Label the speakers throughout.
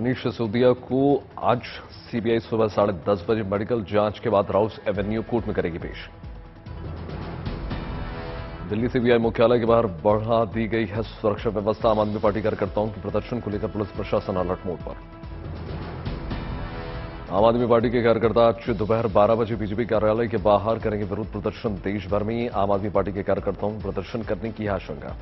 Speaker 1: मनीष सिसोदिया को आज सीबीआई सुबह 10:30 बजे मेडिकल जांच के बाद राउस एवेन्यू कोर्ट में करेगी पेश। दिल्ली सीबीआई मुख्यालय के बाहर बढ़ा दी गई है सुरक्षा व्यवस्था। आम आदमी पार्टी कार्यकर्ताओं के प्रदर्शन को लेकर पुलिस प्रशासन अलर्ट मोड पर। आम आदमी पार्टी के कार्यकर्ता आज दोपहर 12 बजे बीजेपी कार्यालय के बाहर करेंगे विरोध प्रदर्शन। देश भर में आम आदमी पार्टी के कार्यकर्ताओं को प्रदर्शन करने की आशंका।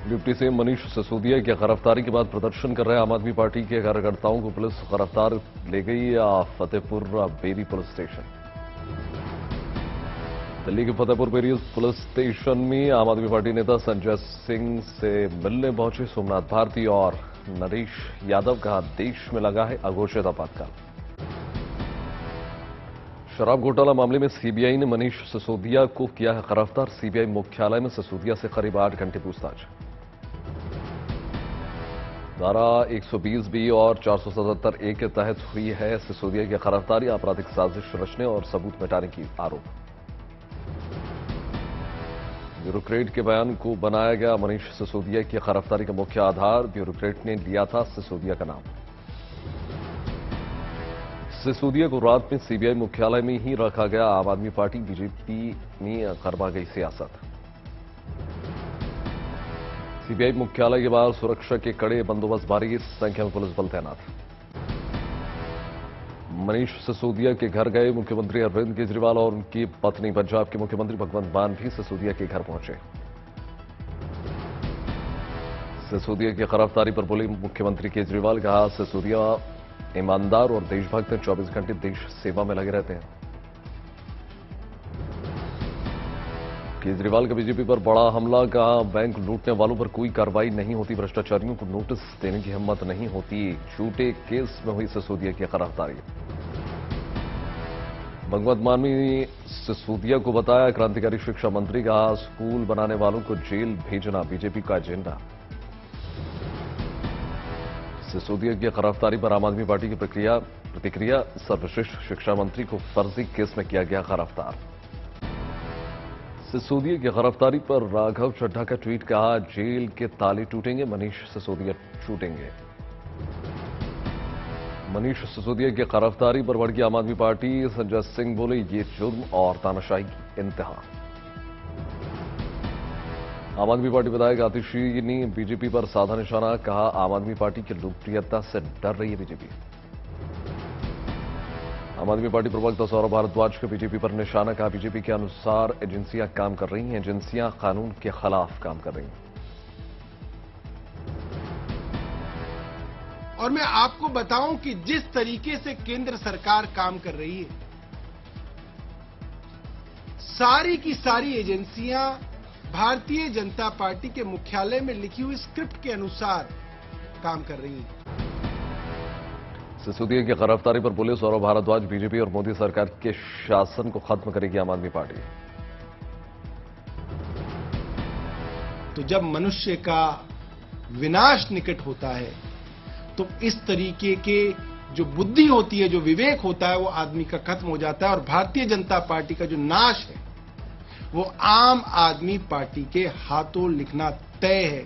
Speaker 1: डिप्टी सीएम मनीष सिसोदिया की गिरफ्तारी के बाद प्रदर्शन कर रहे आम आदमी पार्टी के कार्यकर्ताओं को पुलिस गिरफ्तार ले गई फतेहपुर बेरी पुलिस स्टेशन। दिल्ली के फतेहपुर बेरी पुलिस स्टेशन में आम आदमी पार्टी नेता संजय सिंह से मिलने पहुंचे सोमनाथ भारती और नरेश यादव। कहा, देश में लगा है अघोषित आपातकाल। शराब घोटाला मामले में सीबीआई ने मनीष सिसोदिया को किया है गिरफ्तार। सीबीआई मुख्यालय में सिसोदिया से करीब 8 घंटे पूछताछ। धारा 120 बी और 477 ए के तहत हुई है सिसोदिया की गिरफ्तारी। आपराधिक साजिश रचने और सबूत मिटाने की आरोप। ब्यूरोक्रेट के बयान को बनाया गया मनीष सिसोदिया की गिरफ्तारी का मुख्य आधार। ब्यूरोक्रेट ने लिया था सिसोदिया का नाम। सिसोदिया को रात में सीबीआई मुख्यालय में ही रखा गया। आम आदमी पार्टी बीजेपी में करवा गई सियासत। सीबीआई मुख्यालय के बाहर सुरक्षा के कड़े बंदोबस्त, भारी संख्या में पुलिस बल तैनात। मनीष सिसोदिया के घर गए मुख्यमंत्री अरविंद केजरीवाल और उनकी पत्नी। पंजाब के मुख्यमंत्री भगवंत मान भी सिसोदिया के घर पहुंचे। सिसोदिया की गिरफ्तारी पर बोले मुख्यमंत्री केजरीवाल। कहा, सिसोदिया ईमानदार और देशभक्त हैं, 24 घंटे देश सेवा में लगे रहते हैं। केजरीवाल का बीजेपी पर बड़ा हमला। कहा, बैंक लूटने वालों पर कोई कार्रवाई नहीं होती, भ्रष्टाचारियों को नोटिस देने की हिम्मत नहीं होती। झूठे केस में हुई सिसोदिया की गिरफ्तारी। भगवंत मान ने सिसोदिया को बताया क्रांतिकारी शिक्षा मंत्री। कहा, स्कूल बनाने वालों को जेल भेजना बीजेपी का एजेंडा। सिसोदिया की गिरफ्तारी पर आम आदमी पार्टी की प्रतिक्रिया। सर्वश्रेष्ठ शिक्षा मंत्री को फर्जी केस में किया गया गिरफ्तार। सिसोदिया की गिरफ्तारी पर राघव चड्ढा का ट्वीट। कहा, जेल के ताले टूटेंगे, मनीष सिसोदिया छूटेंगे। मनीष सिसोदिया की गिरफ्तारी पर भड़की आम आदमी पार्टी। संजय सिंह बोले, ये जुर्म और तानाशाही की इंतहा। आम आदमी पार्टी विधायक आतिशी ने बीजेपी पर साधा निशाना। कहा, आम आदमी पार्टी की लोकप्रियता से डर रही है बीजेपी। आम आदमी पार्टी प्रवक्ता सौरभ भारद्वाज के बीजेपी पर निशाना। कहा, बीजेपी के अनुसार एजेंसियां काम कर रही हैं, एजेंसियां कानून के खिलाफ काम कर रही हैं।
Speaker 2: और मैं आपको बताऊं कि जिस तरीके से केंद्र सरकार काम कर रही है, सारी की सारी एजेंसियां भारतीय जनता पार्टी के मुख्यालय में लिखी हुई स्क्रिप्ट के अनुसार काम कर रही हैं।
Speaker 1: सिसोदिया की गिरफ्तारी पर बोले सौरभ भारद्वाज, बीजेपी और मोदी सरकार के शासन को खत्म करेगी आम आदमी पार्टी।
Speaker 2: तो जब मनुष्य का विनाश निकट होता है तो इस तरीके के जो बुद्धि होती है, जो विवेक होता है, वो आदमी का खत्म हो जाता है। और भारतीय जनता पार्टी का जो नाश है वो आम आदमी पार्टी के हाथों लिखना तय है।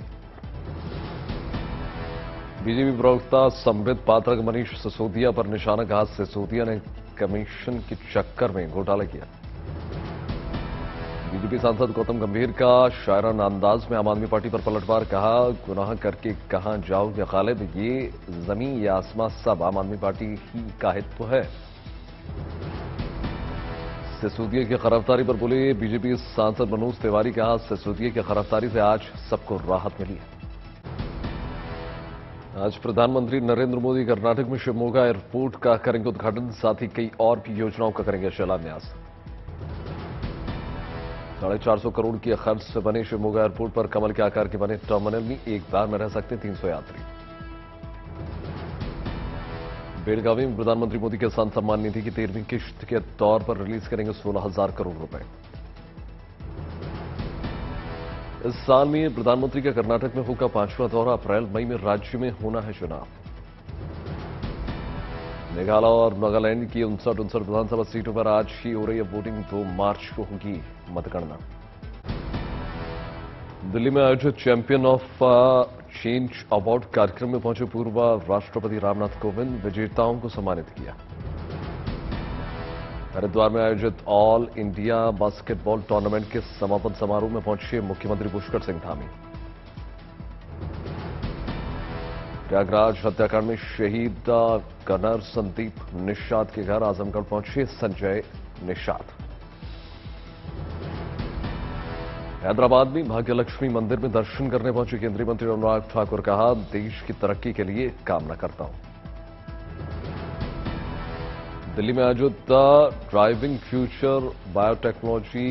Speaker 1: बीजेपी प्रवक्ता संबित पाठक मनीष सिसोदिया पर निशाना। कहा, सिसोदिया ने कमीशन के चक्कर में घोटाला किया। बीजेपी सांसद गौतम गंभीर का शायराना अंदाज में आम आदमी पार्टी पर पलटवार। कहा, गुनाह करके कहां जाओगे गालिब, ये जमीन या आसमां सब आम आदमी पार्टी ही का हित है। सिसोदिया की गिरफ्तारी पर बोले बीजेपी सांसद मनोज तिवारी। कहा, सिसोदिया की गिरफ्तारी से आज सबको राहत मिली है। आज प्रधानमंत्री नरेंद्र मोदी कर्नाटक में शिवमोगा एयरपोर्ट का करेंगे उद्घाटन। साथ ही कई और भी योजनाओं का करेंगे शिलान्यास। 450 करोड़ के खर्च से बने शिवमोगा एयरपोर्ट पर कमल के आकार के बने टर्मिनल में एक बार में रह सकते 300 यात्री। बेलगावी में प्रधानमंत्री मोदी किसान सम्मान निधि की 13वीं किश्त के तौर पर रिलीज करेंगे 16,000 करोड़ रुपए। इस साल में प्रधानमंत्री का कर्नाटक में होगा 5वां दौरा। अप्रैल मई में राज्य में होना है चुनाव। मेघालय और नागालैंड की 59 विधानसभा सीटों पर आज ही हो रही है वोटिंग। 2 मार्च को होगी मतगणना। दिल्ली में आयोजित चैंपियन ऑफ चेंज अवार्ड कार्यक्रम में पहुंचे पूर्व राष्ट्रपति रामनाथ कोविंद विजेताओं को सम्मानित किया। हरिद्वार में आयोजित ऑल इंडिया बास्केटबॉल टूर्नामेंट के समापन समारोह में पहुंचे मुख्यमंत्री पुष्कर सिंह धामी। प्रयागराज हत्याकांड में शहीद कर्नल संदीप निषाद के घर आजमगढ़ पहुंचे संजय निषाद। हैदराबाद में भाग्यलक्ष्मी मंदिर में दर्शन करने पहुंचे केंद्रीय मंत्री अनुराग ठाकुर, कहा देश की तरक्की के लिए कामना करता हूं। दिल्ली में आयोजित driving future biotechnology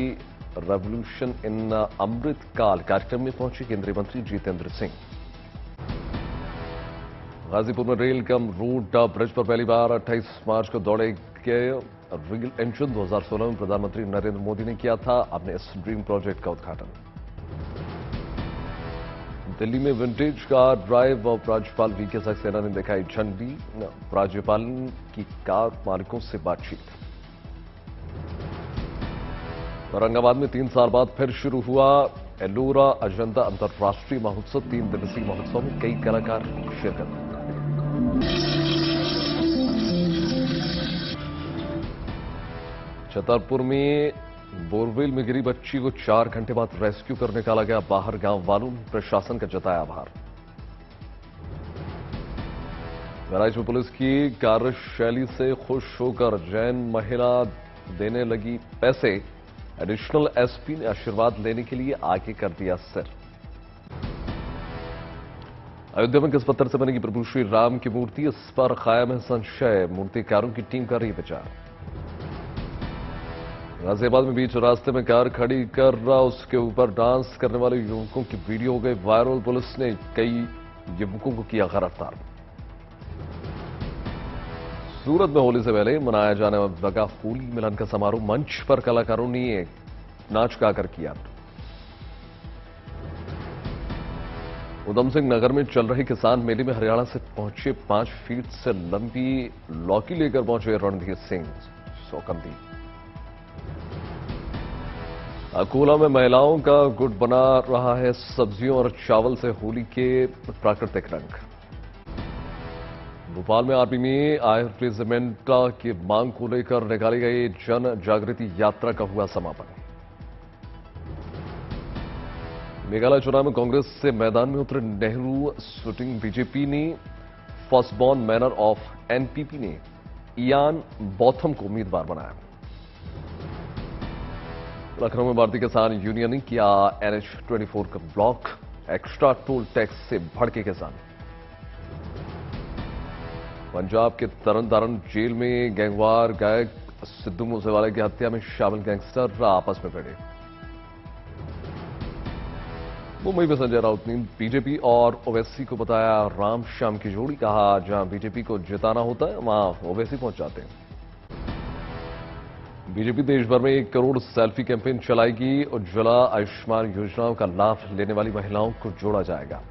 Speaker 1: revolution in Amrit Kaal कार्यक्रम में पहुंचे केंद्रीय मंत्री जितेंद्र सिंह। गाजीपुर में रेल कम रूट ब्रिज पर पहली बार 28 मार्च को दौड़े गए रेल इंजन 2016 में प्रधानमंत्री नरेंद्र मोदी ने किया था अपने इस ड्रीम प्रोजेक्ट का उद्घाटन। दिल्ली में विंटेज कार ड्राइव और राज्यपाल वीके सक्सेना ने दिखाई झंडी, राज्यपाल की कार मालिकों से बातचीत। औरंगाबाद में 3 साल बाद फिर शुरू हुआ एलोरा अजंता अंतर्राष्ट्रीय महोत्सव। 3 दिवसीय महोत्सव में कई कलाकार शिरकत। छतरपुर में बोरवेल में गिरी बच्ची को 4 घंटे बाद रेस्क्यू करने का लगा बाहर। गांव वालों ने प्रशासन का जताया आभार। बहराइच में पुलिस की कार्यशैली से खुश होकर जैन महिला देने लगी पैसे। एडिशनल एसपी ने आशीर्वाद लेने के लिए आगे कर दिया सिर। अयोध्या में किस पत्थर से बनेगी प्रभु श्री राम की मूर्ति, इस पर कायम है संशय। मूर्तिकारों की टीम कर रही विचार। गाजियाबाद में बीच रास्ते में कार खड़ी कर उसके ऊपर डांस करने वाले युवकों की वीडियो हो गई वायरल। पुलिस ने कई युवकों को किया गिरफ्तार। सूरत में होली से पहले मनाया जाने लगा होली मिलन का समारोह। मंच पर कलाकारों ने नाच गाकर किया। उधम सिंह नगर में चल रहे किसान मेले में हरियाणा से पहुंचे 5 फीट से लंबी लौकी लेकर पहुंचे रणधीर सिंह सोकंदी। अकोला में महिलाओं का गुट बना रहा है सब्जियों और चावल से होली के प्राकृतिक रंग। भोपाल में आर्मी में आयुर्वेजमेंट की मांग को लेकर निकाली गई जन जागृति यात्रा का हुआ समापन। मेघालय चुनाव में कांग्रेस से मैदान में उतरे नेहरू शूटिंग बीजेपी ने फर्स्टबॉर्न मैनर ऑफ एनपीपी ने इयान बॉथम को उम्मीदवार बनाया। लखनऊ में भारतीय किसान यूनियन ने किया NH-24 का ब्लॉक। एक्स्ट्रा टोल टैक्स से भड़के किसान। पंजाब के तरनतारन जेल में गैंगवार गायक सिद्धू मूसेवाले की हत्या में शामिल गैंगस्टर आपस में भिड़े। मुंबई में संजय राउत ने बीजेपी और ओवैसी को बताया राम श्याम की जोड़ी। कहा जहां बीजेपी को जिताना होता है वहां ओवैसी पहुंच जाते हैं। बीजेपी देश भर में 1 करोड़ सेल्फी कैंपेन चलाएगी। उज्ज्वला आयुष्मान योजनाओं का लाभ लेने वाली महिलाओं को जोड़ा जाएगा।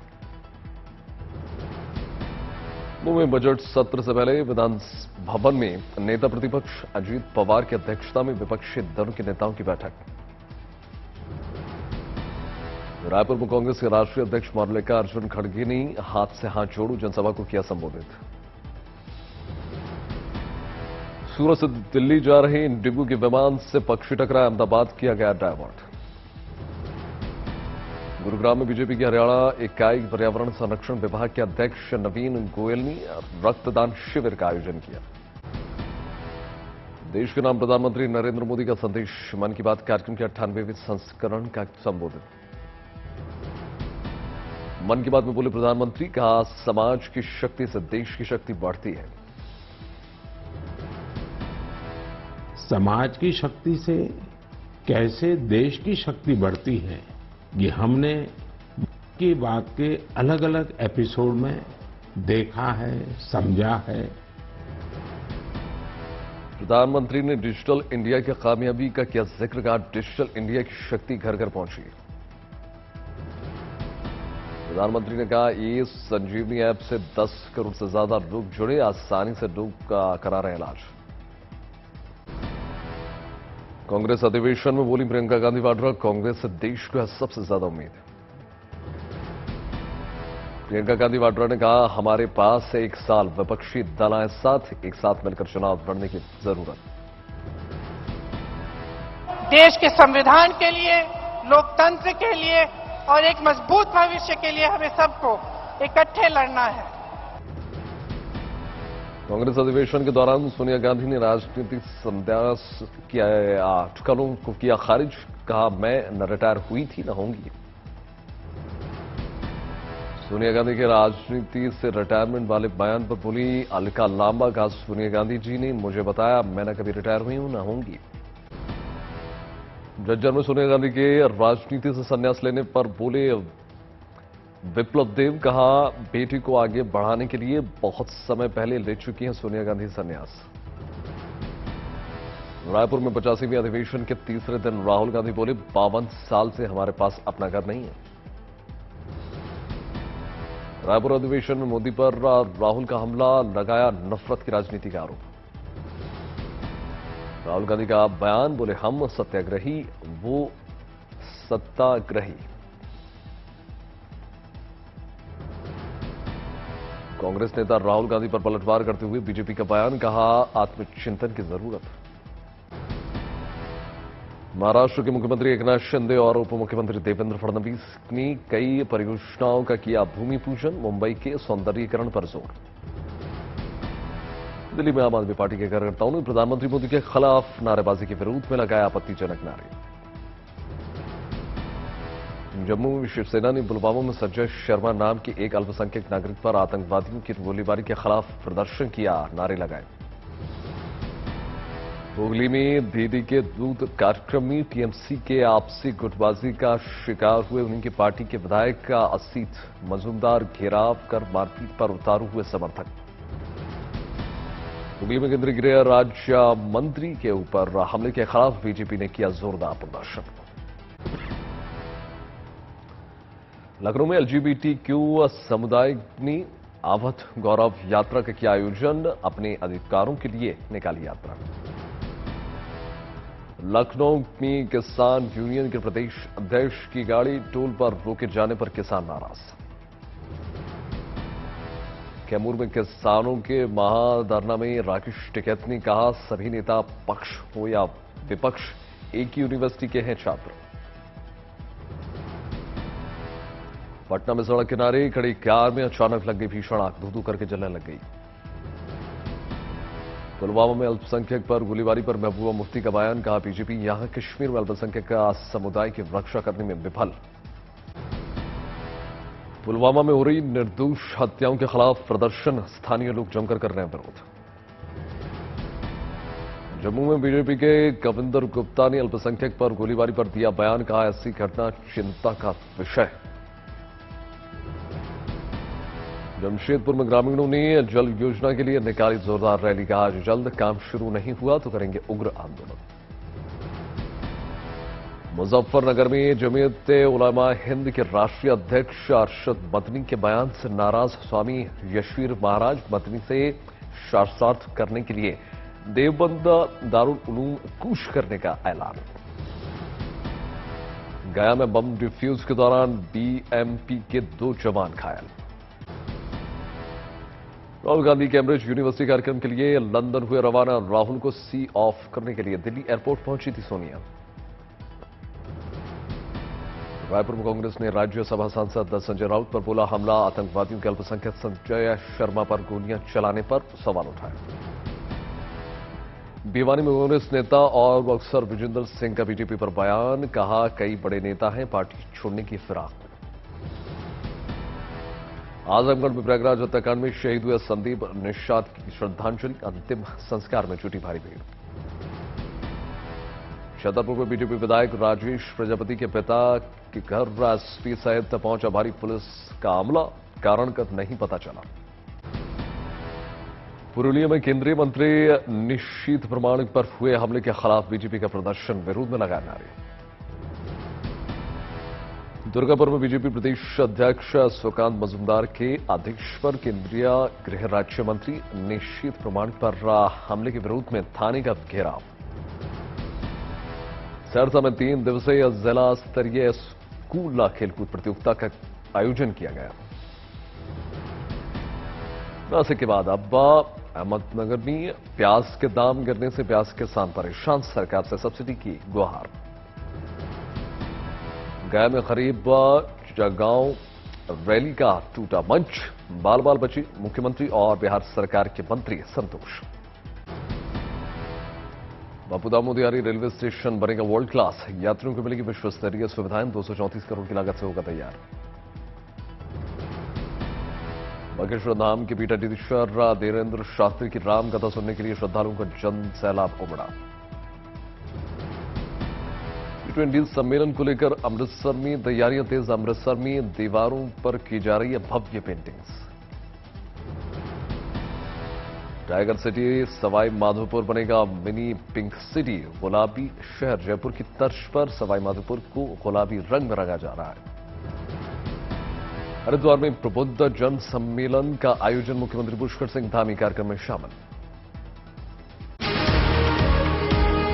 Speaker 1: मुंबई बजट सत्र से पहले विधान भवन में नेता प्रतिपक्ष अजीत पवार की अध्यक्षता में विपक्षी दलों के नेताओं की बैठक। रायपुर में कांग्रेस के राष्ट्रीय अध्यक्ष मल्लिकार्जुन खड़गे ने हाथ से हाथ जोड़ू जनसभा को किया संबोधित। सूरत से दिल्ली जा रहे इंडिगो के विमान से पक्षी टकराए। अहमदाबाद किया गया डायवर्ट। गुरुग्राम में बीजेपी की हरियाणा इकाई पर्यावरण संरक्षण विभाग के अध्यक्ष नवीन गोयल ने रक्तदान शिविर का आयोजन किया। देश के नाम प्रधानमंत्री नरेंद्र मोदी का संदेश मन की बात कार्यक्रम के 98वें संस्करण का संबोधित। मन की बात में बोले प्रधानमंत्री, कहा समाज की शक्ति से देश की शक्ति बढ़ती है।
Speaker 3: समाज की शक्ति से कैसे देश की शक्ति बढ़ती है, ये हमने की बात के अलग अलग एपिसोड में देखा है, समझा है।
Speaker 1: प्रधानमंत्री ने डिजिटल इंडिया की कामयाबी का किया जिक्र। कहा डिजिटल इंडिया की शक्ति घर घर पहुंची। प्रधानमंत्री ने कहा ये संजीवनी ऐप से 10 करोड़ से ज्यादा लोग जुड़े। आसानी से लोग करा रहे इलाज। कांग्रेस अधिवेशन में बोली प्रियंका गांधी वाड्रा, कांग्रेस से देश को है सबसे ज्यादा उम्मीद। प्रियंका गांधी वाड्रा ने कहा, हमारे पास 1 साल विपक्षी दल आए साथ, एक साथ मिलकर चुनाव लड़ने की जरूरत।
Speaker 4: देश के संविधान के लिए, लोकतंत्र के लिए और एक मजबूत भविष्य के लिए हमें सबको इकट्ठे लड़ना है।
Speaker 1: कांग्रेस अधिवेशन के दौरान सोनिया गांधी ने राजनीतिक संन्यास की अटकलों को किया खारिज। कहा, मैं न रिटायर हुई थी न होंगी। सोनिया गांधी के राजनीति से रिटायरमेंट वाले बयान पर बोली अलका लांबा। कहा, सोनिया गांधी जी ने मुझे बताया, मैं न कभी रिटायर हुई हूं न होंगी। झज्जर में सोनिया गांधी के राजनीति से संन्यास लेने पर बोले विप्लव देव। कहा, बेटी को आगे बढ़ाने के लिए बहुत समय पहले ले चुकी हैं सोनिया गांधी संन्यास। रायपुर में 85वीं अधिवेशन के तीसरे दिन राहुल गांधी बोले, 52 साल से हमारे पास अपना घर नहीं है। रायपुर अधिवेशन में मोदी पर राहुल का हमला, लगाया नफरत की राजनीति का आरोप। राहुल गांधी का बयान, बोले हम सत्याग्रही, वो सत्ताग्रही। कांग्रेस नेता राहुल गांधी पर पलटवार करते हुए बीजेपी का बयान। कहा, आत्मचिंतन की जरूरत। महाराष्ट्र के मुख्यमंत्री एकनाथ शिंदे और उप मुख्यमंत्री देवेंद्र फडणवीस ने कई परियोजनाओं का किया भूमि पूजन। मुंबई के सौंदर्यीकरण पर जोर। दिल्ली में आम आदमी पार्टी के कार्यकर्ताओं ने प्रधानमंत्री मोदी के खिलाफ नारेबाजी के विरोध में लगाया आपत्तिजनक नारे। जम्मू में शिवसेना ने पुलवामा में संजय शर्मा नाम के एक अल्पसंख्यक नागरिक पर आतंकवादियों की गोलीबारी के खिलाफ प्रदर्शन किया, नारे लगाए। हुगली में दीदी के दूध कार्यक्रम में टीएमसी के आपसी गुटबाजी का शिकार हुए उन्हीं की पार्टी के विधायक का असीत मजूमदार घेराव कर मारपीट पर उतारू हुए समर्थक। हुगली में केंद्रीय गृह राज्य मंत्री के ऊपर हमले के खिलाफ बीजेपी ने किया जोरदार प्रदर्शन। लखनऊ में एलजीबीटीक्यू समुदाय ने अवध गौरव यात्रा का किया आयोजन। अपने अधिकारों के लिए निकाली यात्रा। लखनऊ में किसान यूनियन के प्रदेश अध्यक्ष की गाड़ी टोल पर रोके जाने पर किसान नाराज। कैमूर में किसानों के महाधरना में राकेश टिकैत ने कहा, सभी नेता पक्ष हो या विपक्ष, एक ही यूनिवर्सिटी के हैं छात्र। पटना में सड़क किनारे खड़ी कार में अचानक लग गई भीषण आग, धू-धू करके जलने लग गई। पुलवामा में अल्पसंख्यक पर गोलीबारी पर महबूबा मुफ्ती का बयान। कहा, बीजेपी यहां कश्मीर में अल्पसंख्यक समुदाय की रक्षा करने में विफल। पुलवामा में हो रही निर्दोष हत्याओं के खिलाफ प्रदर्शन, स्थानीय लोग जमकर कर रहे हैं विरोध। जम्मू में बीजेपी के कविंदर गुप्ता ने अल्पसंख्यक पर गोलीबारी पर दिया बयान। कहा, ऐसी घटना चिंता का विषय। जमशेदपुर में ग्रामीणों ने जल योजना के लिए निकाली जोरदार रैली। कहा, आज जल्द काम शुरू नहीं हुआ तो करेंगे उग्र आंदोलन। मुजफ्फरनगर में जमीयत उलमा हिंद के राष्ट्रीय अध्यक्ष अरशद मदनी के बयान से नाराज स्वामी यशवीर महाराज मदनी से शास्त्रार्थ करने के लिए देवबंद दारुल उलूम कूच करने का ऐलान। गया में बम डिफ्यूज के दौरान बीएमपी के 2 जवान घायल। राहुल गांधी कैम्ब्रिज यूनिवर्सिटी कार्यक्रम के लिए लंदन हुए रवाना। राहुल को सी ऑफ करने के लिए दिल्ली एयरपोर्ट पहुंची थी सोनिया। रायपुर में कांग्रेस ने राज्यसभा सांसद संजय राउत पर बोला हमला। आतंकवादियों के अल्पसंख्यक संजय शर्मा पर गोलियां चलाने पर सवाल उठाए। भिवानी में कांग्रेस नेता और बॉक्सर विजेंद्र सिंह का बीजेपी पर बयान। कहा, कई बड़े नेता हैं पार्टी छोड़ने की फिराक में। आजमगढ़ में प्रयागराज हत्याकांड में शहीद हुए संदीप निषाद की श्रद्धांजलि, अंतिम संस्कार में जुटी भारी भीड़। छतरपुर में बीजेपी विधायक राजेश प्रजापति के पिता के घर एसपी सहित पहुंचा भारी पुलिस का अमला, कारण का नहीं पता चला। पुरुलिया में केंद्रीय मंत्री निशीथ प्रमाणिक पर हुए हमले के खिलाफ बीजेपी का प्रदर्शन, विरोध में लगाए नारे। दुर्गापुर में बीजेपी प्रदेश अध्यक्ष सुकांत मजूमदार के आदेश पर केंद्रीय गृह राज्य मंत्री निशीथ प्रमाणिक पर हमले के विरोध में थाने का घेराव। सहरसा में 3 दिवसीय जिला स्तरीय स्कूल खेलकूद प्रतियोगिता का आयोजन किया गया। नासिक के बाद अब अहमदनगर में प्याज के दाम गिरने से प्याज किसान परेशान, सरकार से सब्सिडी की गुहार। गया में करीब जगांव रैली का टूटा मंच, बाल बाल बची मुख्यमंत्री और बिहार सरकार के मंत्री संतोष। बापूधाम मोतिहारी रेलवे स्टेशन बनेगा वर्ल्ड क्लास, यात्रियों को मिलेगी विश्व स्तरीय सुविधाएं, 234 करोड़ की लागत से होगा तैयार। बागेश्वर धाम के पीठाधीश्वर देवेंद्र शास्त्री की राम कथा सुनने के लिए श्रद्धालुओं का जन सैलाब उमड़ा। T20 सम्मेलन को लेकर अमृतसर में तैयारियां तेज, अमृतसर में दीवारों पर की जा रही है भव्य paintings. Tiger city Sawai Madhopur बनेगा मिनी पिंक सिटी, गुलाबी शहर जयपुर की तर्ज पर सवाई माधोपुर को गुलाबी रंग में रंगा जा रहा है। हरिद्वार में प्रबुद्ध जन सम्मेलन का आयोजन, मुख्यमंत्री पुष्कर सिंह धामी कार्यक्रम में शामिल।